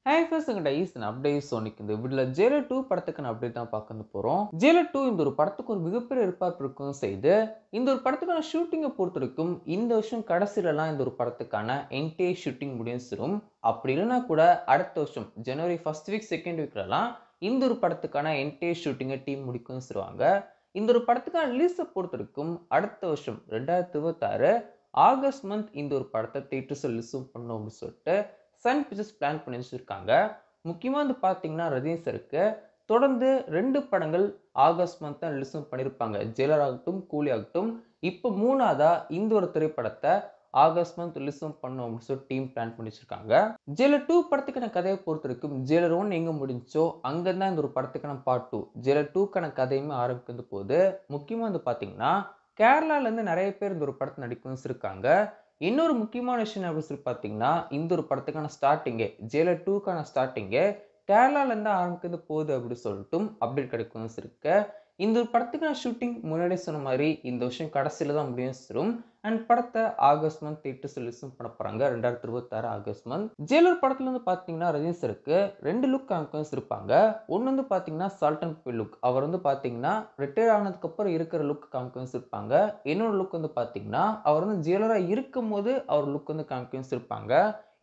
Hi friends எங்கிட்ட ஈசன் update சோனிக்கு இந்த வீடியோல ஜெயிலர் 2 படத்துக்கான அப்டேட் தான் பார்க்க போறோம். ஜெயிலர் 2 இந்த ஒரு படத்துக்கு ஒரு மிகப்பெரிய எதிர்பார்ப்பு இருக்கும் செய்து இந்த ஒரு படத்துக்கான ஷூட்டிங்கை பொறுத்தவரைக்கும் இந்த வருஷம் கடைசியிலலாம் இந்த ஒரு படத்துக்கான என்டையர் ஷூட்டிங் முடிஞ்சிரும். அப்படி இல்லைன்னா கூட அடுத்த வருஷம் ஜனவரி ஃபர்ஸ்ட் வீக் செகண்ட் வீக்லலாம் இந்த ஒரு படத்துக்கான என்டையர் ஷூட்டிங்கை டீம் முடிக்கும் சொல்லுவாங்க. இந்த ஒரு படத்துக்கான ரிலீஸை பொறுத்தவரைக்கும் அடுத்த வருஷம் 2026 ஆகஸ்ட் மந்த் இந்த ஒரு படத்தை தியேட்டர்ஸ் ரிலீஸும் பண்ணணும் அப்படின்னு சொல்லிட்டு சன் பிக்சர்ஸ் பிளான் பண்ணி வச்சிருக்காங்க. முக்கியமா வந்து பார்த்தீங்கன்னா ரஜினி சாருக்கு தொடர்ந்து 2 படங்கள் ஆகஸ்ட் மந்த் தான் ரிலீஸும் பண்ணியிருப்பாங்க. ஜெயிலர் ஆகட்டும், கூலி ஆகட்டும். இப்போ 3ஆவதா இந்த ஒரு திரைப்படத்தை ஆகஸ்ட் மந்த் ரிலீஸும் பண்ணணும் அப்படின்னு சொல்லி டீம் பிளான் பண்ணி வச்சிருக்காங்க. ஜெயிலர் 2 படத்துக்கான கதையை பொறுத்தவரைக்கும் ஜெயிலர் 1 எங்க முடிஞ்சோ அங்கதான் இந்த ஒரு படத்துக்கான பார்ட் 2 ஜெயிலர் 2க்கான கதையுமே ஆரம்பிக்கிறது போது முக்கியமா வந்து பார்த்தீங்கன்னா கேரளால இருந்து நிறைய பேர் இந்த ஒரு படத்தை நடிக்கணும்னு இருக்காங்க. இன்னொரு முக்கியமான விஷயம் என்ன அப்படின்னு சொல்லி பார்த்தீங்கன்னா இந்த ஒரு படத்துக்கான ஸ்டார்டிங்கே ஜெயிலர் 2க்கான ஸ்டார்டிங்கே கேரளால இருந்து ஆரம்பிக்கிறது போகுது அப்படின்னு சொல்லிட்டும் அப்டேட் கிடைக்கும் இருக்கு. இந்த ஒரு படத்துக்கான ஷூட்டிங் முன்னாடியே சொன்ன மாதிரி இந்த வருஷம் கடைசியில தான் முடியும். அண்ட் படத்தை ஆகஸ்ட் மந்த் தியேட்டர்ஸ் ரிலீஸும் பண்ண போறாங்க. 2026 ஆகஸ்ட் மந்த். ஜெயிலர் படத்துல இருந்து பாத்தீங்கன்னா ரஜினி சாருக்கு 2 லுக் காமிக்கன்ஸ் இருப்பாங்க. ஒன்னு வந்து பாத்தீங்கன்னா சால்ட் அண்ட் பெப்பர் லுக். அவர் வந்து பாத்தீங்கன்னா ரிட்டையர் ஆனதுக்கு அப்புறம் இருக்கிற லுக் காமிக்கன்ஸ் இருப்பாங்க. இன்னொரு லுக் வந்து பாத்தீங்கன்னா அவர் வந்து ஜெயிலரா இருக்கும் போது அவர் லுக் வந்து காமிக்கன்ஸ் இருப்பாங்க.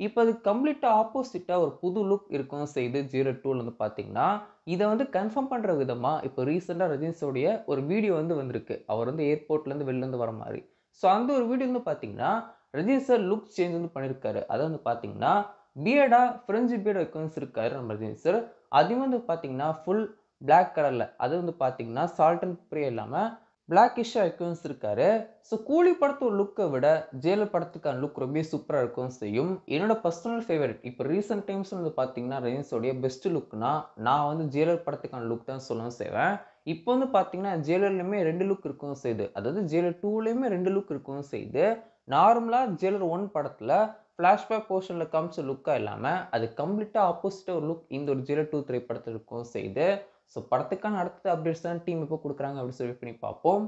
இப்போ அது கம்ப்ளீட்டா ஆப்போசிட்டா ஒரு புது லுக் இருக்கும் செய்து ஜெயிலர் 2ல வந்து பாத்தீங்கன்னா இதை வந்து கன்ஃபார்ம் பண்ற விதமா இப்போ ரீசெண்டா ரஜினி சாருடைய ஒரு வீடியோ வந்து வந்திருக்கு. அவர் வந்து ஏர்போர்ட்ல இருந்து வெளில இருந்து வர மாதிரி. ஸோ அந்த ஒரு வீடியோ வந்து பார்த்தீங்கன்னா ரஜினி சார் லுக் சேஞ்ச் வந்து பண்ணியிருக்காரு. அதை வந்து பார்த்தீங்கன்னா பியர்டா ஃப்ரெஞ்சு பியர்டு வைக்கணும்னு இருக்காரு நம்ம ரஜினி சார். அதையும் வந்து பார்த்தீங்கன்னா ஃபுல் பிளாக் கலர்ல அது வந்து பார்த்தீங்கன்னா சால்ட் அண்ட் பெப்பரே இல்லாமல் பிளாக்கிஷா வைக்கணும்னு இருக்காரு. ஸோ கூலி படத்தோட லுக்கை விட ஜெயிலர் படத்துக்கான லுக் ரொம்ப சூப்பராக இருக்கும் செய்யும். என்னோட பர்சனல் ஃபேவரட் இப்போ ரீசெண்ட் டைம்ஸ் வந்து பார்த்தீங்கன்னா ரஜினிஸோடைய பெஸ்ட் லுக்னா நான் வந்து ஜெயிலர் படத்துக்கான லுக் தான் சொல்லவும் செய்வேன். இப்போ வந்து பார்த்தீங்கன்னா ஜெயிலர்லையுமே 2 லுக் இருக்கவும் செய்யுது. அதாவது ஜெயிலர் 2லையுமே 2 லுக் இருக்கவும் செய்யுது. நார்மலா ஜெயிலர் 1 படத்துல ஃபிளாஷ்பேக் போர்ஷன்ல காமிச்ச லுக்கா இல்லாம அது கம்ப்ளீட்டா ஆப்போசிட்டா ஒரு லுக் இந்த ஒரு ஜெயிலர் 2 திரைப்படத்தில் இருக்கவும் செய்யுது. ஸோ படத்துக்கான அடுத்த அப்டேட்ஸ் தான் டீம் எப்போ கொடுக்குறாங்க அப்படின்னு சொல்லி பண்ணி பார்ப்போம்.